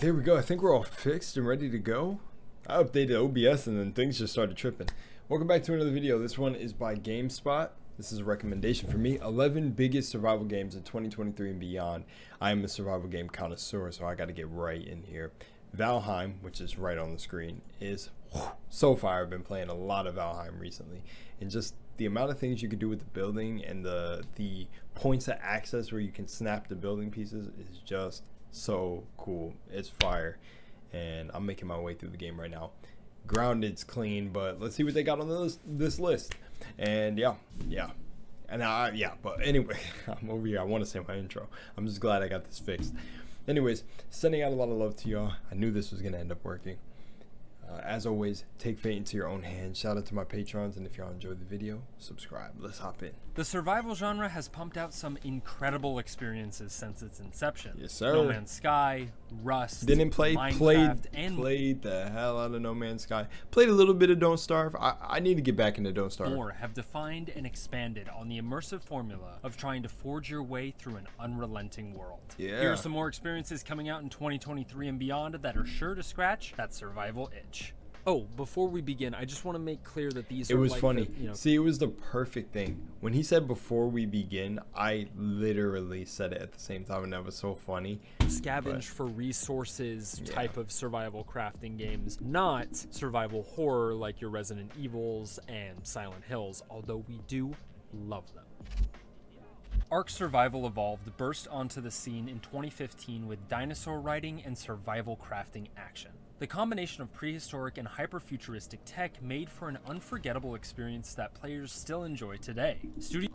there we go. I think we're all fixed and ready to go. I updated OBS and then things just started tripping. Welcome back to another video. This one is by GameSpot. This is a recommendation for me. 11 biggest survival games in 2023 and beyond. I am a survival game connoisseur, so I got to get right in here. Valheim, which is right on the screen, is so far. I've been playing a lot of Valheim recently, and just the amount of things you can do with the building and the points of access where you can snap the building pieces is just so cool. It's fire, and I'm making my way through the game right now. Grounded's clean, but let's see what they got on this list. And yeah, but anyway, I'm over here. I want to say my intro. I'm just glad I got this fixed. Anyways, sending out a lot of love to y'all. I knew this was gonna end up working. As always, take fate into your own hands. Shout out to my patrons, and if y'all enjoyed the video, subscribe. Let's hop in. The survival genre has pumped out some incredible experiences since its inception. Yes, sir. No Man's Sky, Rust, Didn't play, Minecraft, played the hell out of No Man's Sky. Played a little bit of Don't Starve. I need to get back into Don't Starve. more have defined and expanded on the immersive formula of trying to forge your way through an unrelenting world. Yeah. Here are some more experiences coming out in 2023 and beyond that are sure to scratch that survival itch. Oh, before we begin, I just want to make clear that these are was like funny. The, See, it was the perfect thing. When he said before we begin, I literally said it at the same time, and that was so funny. Scavenge for resources type of survival crafting games, not survival horror like your Resident Evils and Silent Hills, although we do love them. Ark Survival Evolved burst onto the scene in 2015 with dinosaur riding and survival crafting action. The combination of prehistoric and hyper-futuristic tech made for an unforgettable experience that players still enjoy today.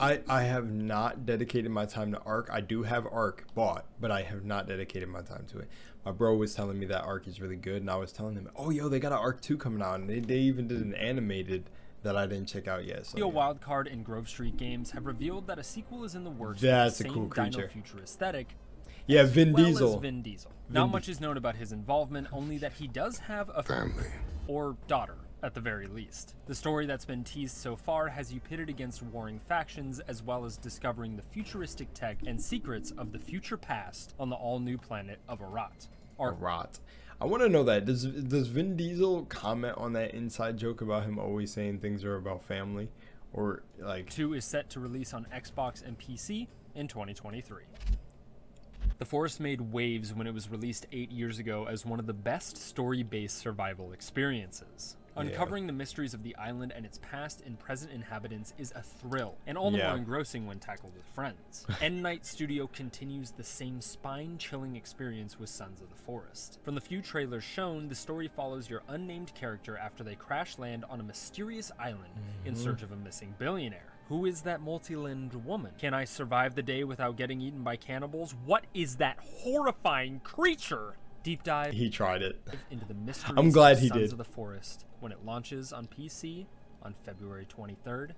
I have not dedicated my time to Ark. I do have Ark bought, but I have not dedicated my time to it. My bro was telling me that Ark is really good, and I was telling him, oh, yo, they got an Ark 2 coming out, and they even did an animated that I didn't check out yet. So, Studio Wildcard and Grove Street Games have revealed that a sequel is in the works. That's with a the cool same creature. Dino-future aesthetic. Yeah, Vin Diesel. Vin Diesel. Not much is known about his involvement, only that he does have a family or daughter, at the very least. The story that's been teased so far has you pitted against warring factions, as well as discovering the futuristic tech and secrets of the future past on the all-new planet of Arat. Arat. I want to know that. Does Vin Diesel comment on that inside joke about him always saying things are about family? Or like 2 is set to release on Xbox and PC in 2023. The Forest made waves when it was released 8 years ago as one of the best story-based survival experiences. Uncovering the mysteries of the island and its past and present inhabitants is a thrill, and all the more engrossing when tackled with friends. End Night Studio continues the same spine-chilling experience with Sons of the Forest. From the few trailers shown, the story follows your unnamed character after they crash land on a mysterious island in search of a missing billionaire. Who is that multi-limbed woman? Can I survive the day without getting eaten by cannibals? What is that horrifying creature? Deep dive. He tried it. Into the mysteries I'm glad of he Sons did. of the Forest when it launches on PC on February 23rd,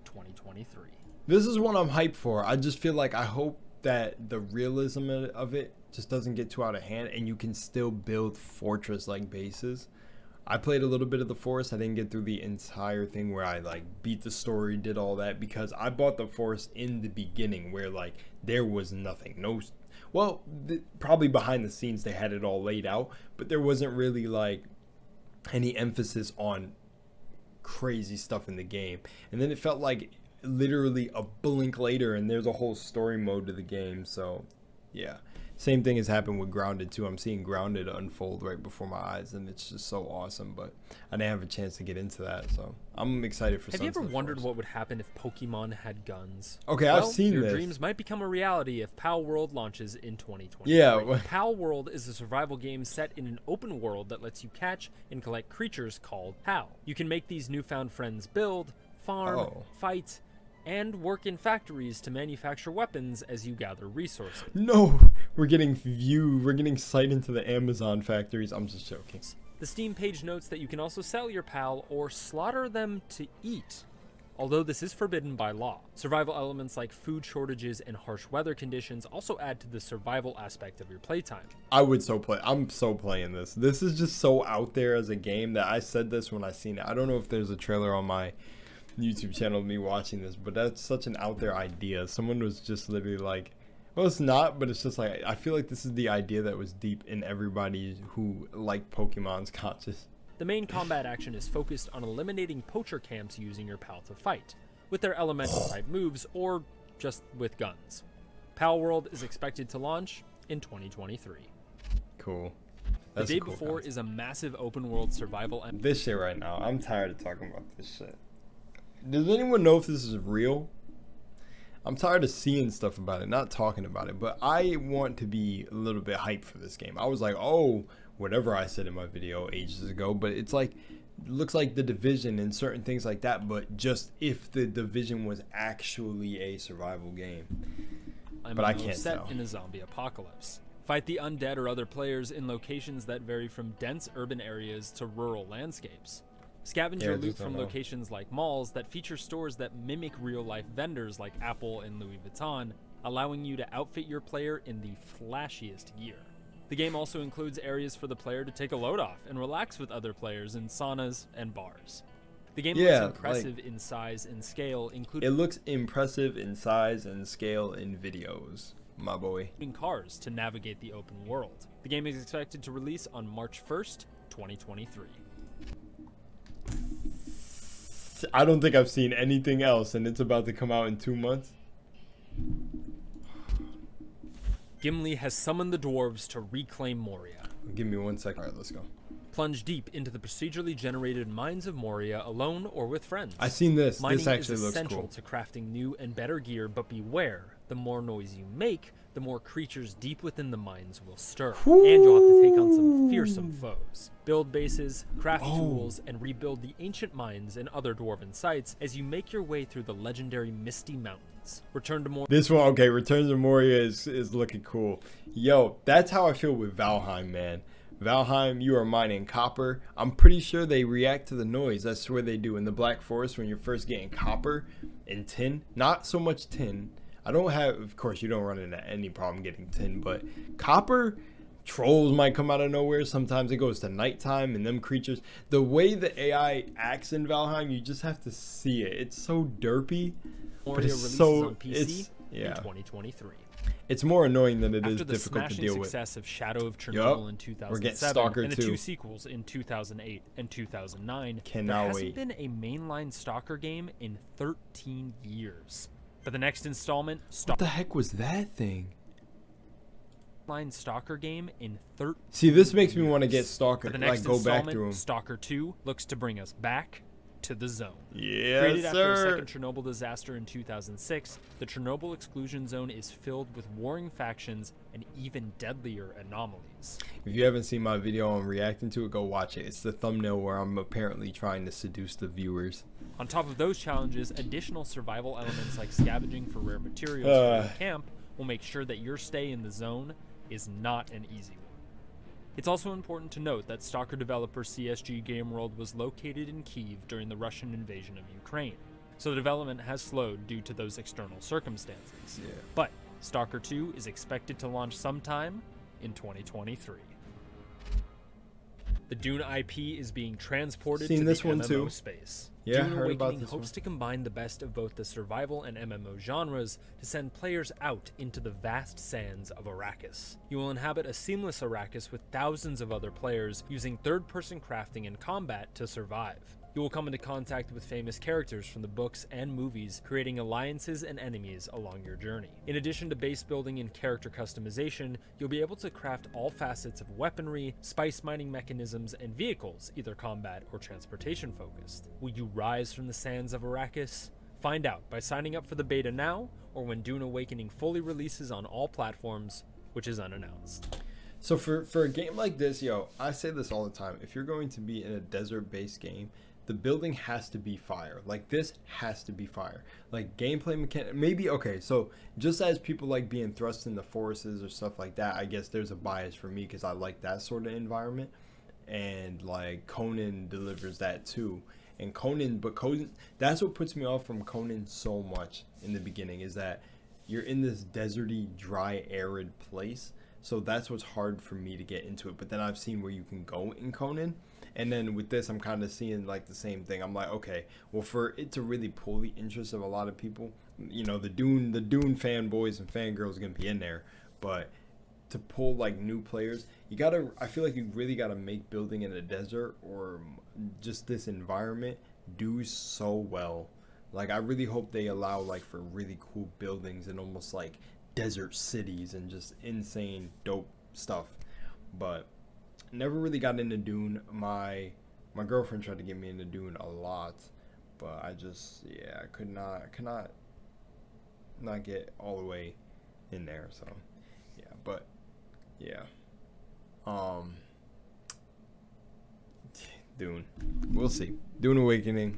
2023. This is one I'm hyped for. I just feel like I hope that the realism of it just doesn't get too out of hand, and you can still build fortress-like bases. I played a little bit of the Forest. I didn't get through the entire thing where I like beat the story, did all that, because I bought the Forest in the beginning where like there was nothing. Probably behind the scenes they had it all laid out, but there wasn't really like any emphasis on crazy stuff in the game. And then it felt like literally a blink later and there's a whole story mode to the game. So yeah. Same thing has happened with Grounded too. I'm seeing Grounded unfold right before my eyes, and it's just so awesome. But I didn't have a chance to get into that, so I'm excited for. Have you ever wondered what would happen if Pokemon had guns? Okay, I've seen your this. Dreams might become a reality if PAL World launches in 2023. Yeah. PAL World is a survival game set in an open world that lets you catch and collect creatures called PAL. You can make these newfound friends build, farm, fight, and work in factories to manufacture weapons as you gather resources. No, we're getting sight into the Amazon factories. I'm just joking. The Steam page notes that you can also sell your PAL or slaughter them to eat, although this is forbidden by law. Survival elements like food shortages and harsh weather conditions also add to the survival aspect of your playtime. I'm so playing this. This is just so out there as a game that I said this when I seen it. I don't know if there's a trailer on my YouTube channel of me watching this, but that's such an out there idea. Someone was just literally like, Well, it's not, but it's just like I feel like this is the idea that was deep in everybody who liked Pokemon's conscious. The main combat action is focused on eliminating poacher camps using your pal to fight, with their elemental type moves or just with guns. Pal World is expected to launch in 2023. Cool. The day before is a massive open world survival. This shit right now, I'm tired of talking about this shit. Does anyone know if this is real? I'm tired of seeing stuff about it, not talking about it, but I want to be a little bit hyped for this game. I was like, oh, whatever I said in my video ages ago, but it's like, looks like The Division and certain things like that, but just if The Division was actually a survival game. But I can't set tell. In a zombie apocalypse. Fight the undead or other players in locations that vary from dense urban areas to rural landscapes. Scavenge your loot from locations like malls that feature stores that mimic real-life vendors like Apple and Louis Vuitton, allowing you to outfit your player in the flashiest gear. The game also includes areas for the player to take a load off and relax with other players in saunas and bars. The game looks impressive in size and scale, including... It looks impressive in size and scale in videos, my boy. ...cars to navigate the open world. The game is expected to release on March 1st, 2023. I don't think I've seen anything else, and it's about to come out in 2 months. Gimli has summoned the dwarves to reclaim Moria. Give me 1 second. All right, let's go. Plunge deep into the procedurally generated mines of Moria alone or with friends. I've seen this. Mining this actually is looks essential cool. to crafting new and better gear, but beware, the more noise you make, the more creatures deep within the mines will stir. Woo! And you'll have to take on some fearsome foes. Build bases, craft tools, and rebuild the ancient mines and other dwarven sites as you make your way through the legendary Misty Mountains. Return to Moria. This one, okay, Return to Moria is looking cool. Yo, that's how I feel with Valheim, man. Valheim, you are mining copper. I'm pretty sure they react to the noise. That's what they do in the Black Forest when you're first getting copper and tin. Not so much tin. I don't have, of course, you don't run into any problem getting tin, but copper, trolls might come out of nowhere. Sometimes it goes to nighttime and them creatures. The way the AI acts in Valheim, you just have to see it. It's so derpy, but it's so, on PC in 2023. It's more annoying than it is After the difficult to deal with. success of Shadow of Chernobyl in 2007 we're getting Stalker and the 2. 2 sequels in 2008 and 2009, Cannot there hasn't wait. been a mainline Stalker game in 13 years. But the next installment, What the heck was that thing? mainline Stalker game in 13 See, this makes me want to get years. Stalker, But the next like go back installment, through him. Stalker 2, looks to bring us back to the zone. Yes, Created after a sir. second Chernobyl disaster in 2006, the Chernobyl exclusion zone is filled with warring factions and even deadlier anomalies. If you haven't seen my video on reacting to it, go watch it. It's the thumbnail where I'm apparently trying to seduce the viewers. On top of those challenges, additional survival elements like scavenging for rare materials for your camp will make sure that your stay in the zone is not an easy one. It's also important to note that Stalker developer CSG Game World was located in Kyiv during the Russian invasion of Ukraine, so the development has slowed due to those external circumstances. Yeah. But Stalker 2 is expected to launch sometime in 2023. The Dune IP is being transported Seen to this the one MMO too. space. Yeah, Dune heard about Awakening this hopes one. to combine the best of both the survival and MMO genres to send players out into the vast sands of Arrakis. You will inhabit a seamless Arrakis with thousands of other players using third-person crafting and combat to survive. You will come into contact with famous characters from the books and movies, creating alliances and enemies along your journey. In addition to base building and character customization, you'll be able to craft all facets of weaponry, spice mining mechanisms, and vehicles, either combat or transportation focused. Will you rise from the sands of Arrakis? Find out by signing up for the beta now, or when Dune Awakening fully releases on all platforms, which is unannounced. So for a game like this, yo, I say this all the time. If you're going to be in a desert-based game, the building has to be fire. Like, this has to be fire. Like, gameplay mechanic, maybe, okay, so just as people like being thrust into forests or stuff like that, I guess there's a bias for me because I like that sort of environment. And, like, Conan delivers that too. And Conan, that's what puts me off from Conan so much in the beginning, is that you're in this deserty, dry, arid place. So that's what's hard for me to get into it. But then I've seen where you can go in Conan, And then with this, I'm kind of seeing like the same thing. I'm like, okay, well, for it to really pull the interest of a lot of people, you know, the Dune fanboys and fangirls are gonna be in there, but to pull like new players, I feel like you really gotta make building in a desert or just this environment do so well. Like, I really hope they allow like for really cool buildings and almost like desert cities and just insane dope stuff. But never really got into Dune. My girlfriend tried to get me into Dune a lot, but I just, I could not get all the way in there. So but Dune, we'll see. Dune Awakening,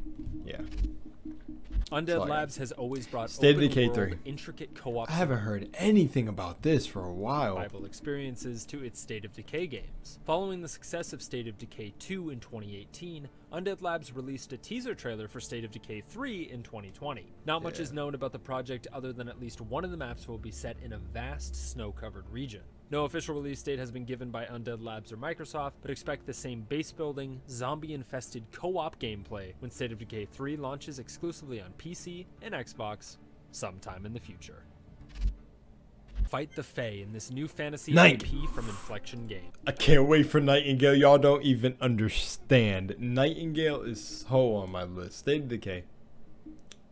Undead Labs has always brought State of open Decay world, 3. intricate co-op I haven't heard anything about this for a while. survival experiences to its State of Decay games. Following the success of State of Decay 2 in 2018, Undead Labs released a teaser trailer for State of Decay 3 in 2020. Not much is known about the project other than at least one of the maps will be set in a vast snow-covered region. No official release date has been given by Undead Labs or Microsoft, but expect the same base-building, zombie-infested co-op gameplay when State of Decay 3 launches exclusively on PC and Xbox sometime in the future. Fight the Fae in this new fantasy IP from Inflection Games. I can't wait for Nightingale. Y'all don't even understand. Nightingale is so on my list. State of Decay.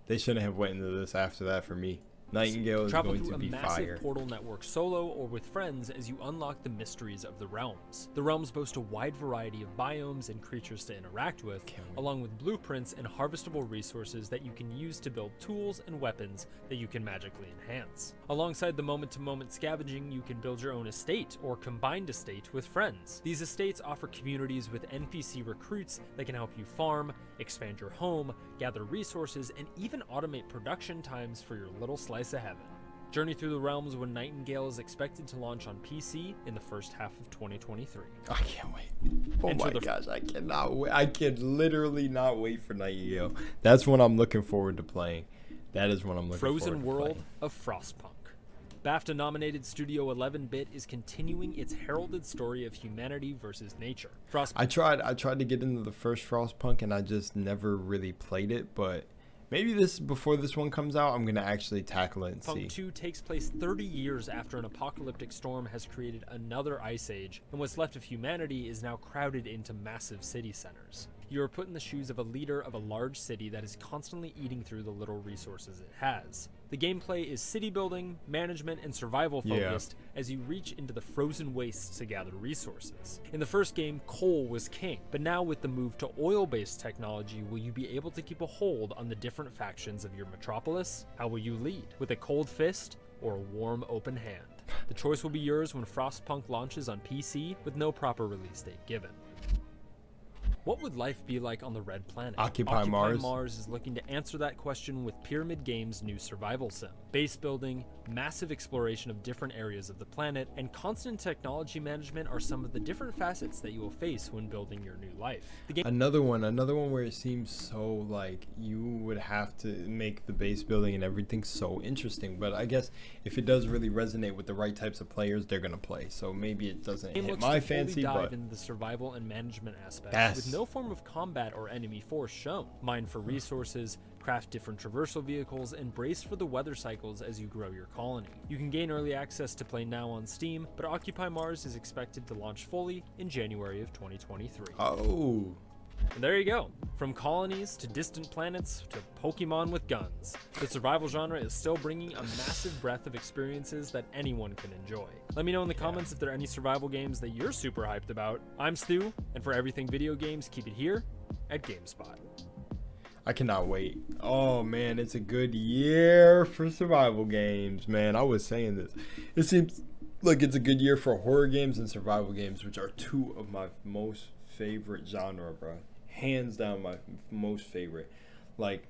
They shouldn't have went into this after that for me. Nightingale is Travel going through to a be massive fire. portal network solo or with friends as you unlock the mysteries of the realms. The realms boast a wide variety of biomes and creatures to interact with, along with blueprints and harvestable resources that you can use to build tools and weapons that you can magically enhance. Alongside the moment-to-moment scavenging, you can build your own estate or combined estate with friends. These estates offer communities with NPC recruits that can help you farm, expand your home, gather resources, and even automate production times for your little slice of heaven. Journey through the realms when Nightingale is expected to launch on PC in the first half of 2023. I can't wait. Oh my gosh, I cannot wait. I can literally not wait for Nightingale. That's when I'm looking forward to playing. That is when I'm looking forward to playing. Frozen World of Frostpunk. BAFTA-nominated Studio 11-Bit is continuing its heralded story of humanity versus nature. I tried to get into the first Frostpunk and I just never really played it, but maybe before this one comes out, I'm gonna actually tackle it and see. Frostpunk 2 takes place 30 years after an apocalyptic storm has created another ice age, and what's left of humanity is now crowded into massive city centers. You are put in the shoes of a leader of a large city that is constantly eating through the little resources it has. The gameplay is city building, management, and survival focused as you reach into the frozen wastes to gather resources. In the first game, coal was king, but now with the move to oil-based technology, will you be able to keep a hold on the different factions of your metropolis? How will you lead? With a cold fist or a warm open hand? The choice will be yours when Frostpunk launches on PC with no proper release date given. What would life be like on the Red Planet? Occupy Mars. Mars is looking to answer that question with Pyramid Games' new survival sim. Base building, massive exploration of different areas of the planet, and constant technology management are some of the different facets that you will face when building your new life. Another one where it seems so like you would have to make the base building and everything so interesting, but I guess if it does really resonate with the right types of players, they're gonna play. So maybe it doesn't hit my fancy, dive but into the survival and management aspects with no form of combat or enemy force shown. Mine for resources, craft different traversal vehicles, and brace for the weather cycles as you grow your colony. You can gain early access to play now on Steam, but Occupy Mars is expected to launch fully in January of 2023. Oh. And there you go. From colonies to distant planets to Pokemon with guns, the survival genre is still bringing a massive breadth of experiences that anyone can enjoy. Let me know in the comments if there are any survival games that you're super hyped about. I'm Stu, and for everything video games, keep it here at GameSpot. I cannot wait. Oh man, it's a good year for survival games, man. I was saying this. It seems like it's a good year for horror games and survival games, which are two of my most favorite genre, bro. Hands down my most favorite. Like,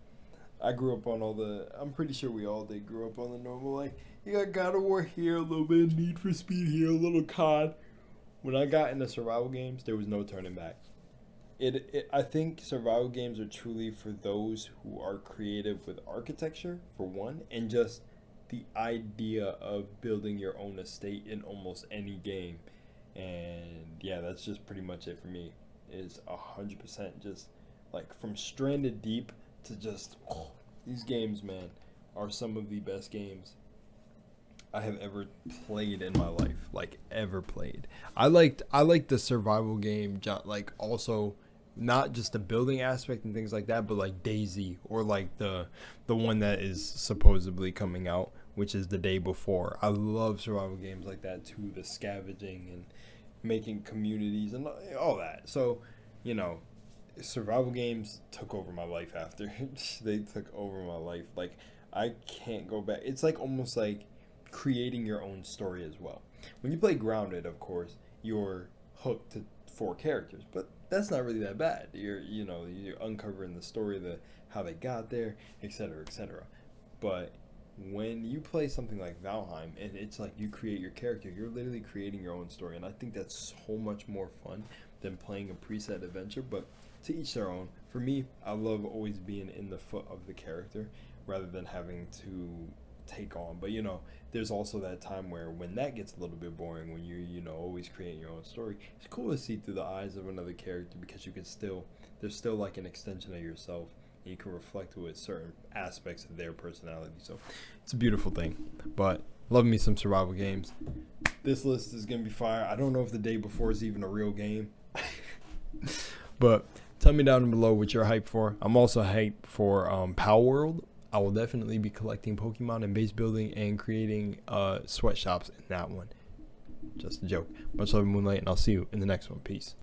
I grew up on I'm pretty sure we all did grow up on the normal, like, you got God of War here, a little bit of Need for Speed here, a little COD. When I got into survival games, there was no turning back. I think survival games are truly for those who are creative with architecture, for one, and just the idea of building your own estate in almost any game. And yeah, that's just pretty much it for me. is 100% just like from Stranded Deep to just these games, man, are some of the best games I have ever played in my life, like ever played. I liked the survival game, like also not just the building aspect and things like that, but like Daisy or like the one that is supposedly coming out, which is the day before. I love survival games like that too, the scavenging and making communities and all that. So, you know, survival games took over my life after. They took over my life. Like I can't go back. It's like almost like creating your own story as well. When you play Grounded, of course, you're hooked to 4 characters, but that's not really that bad. You're uncovering the story, the how they got there, etc., etc. But when you play something like Valheim and it's like you create your character, you're literally creating your own story, and I think that's so much more fun than playing a preset adventure. But to each their own. For me, I love always being in the foot of the character rather than having to take on. But there's also that time where when that gets a little bit boring, when you're always creating your own story, it's cool to see through the eyes of another character, because you can still, there's still like an extension of yourself, and you can reflect with certain aspects of their personality. So it's a beautiful thing. But love me some survival games. This list is gonna be fire. I don't know if the day before is even a real game. But tell me down below what you're hyped for. I'm also hyped for Power World. I will definitely be collecting Pokemon and base building and creating sweatshops in that one. Just a joke. Much love, Moonlight, and I'll see you in the next one. Peace.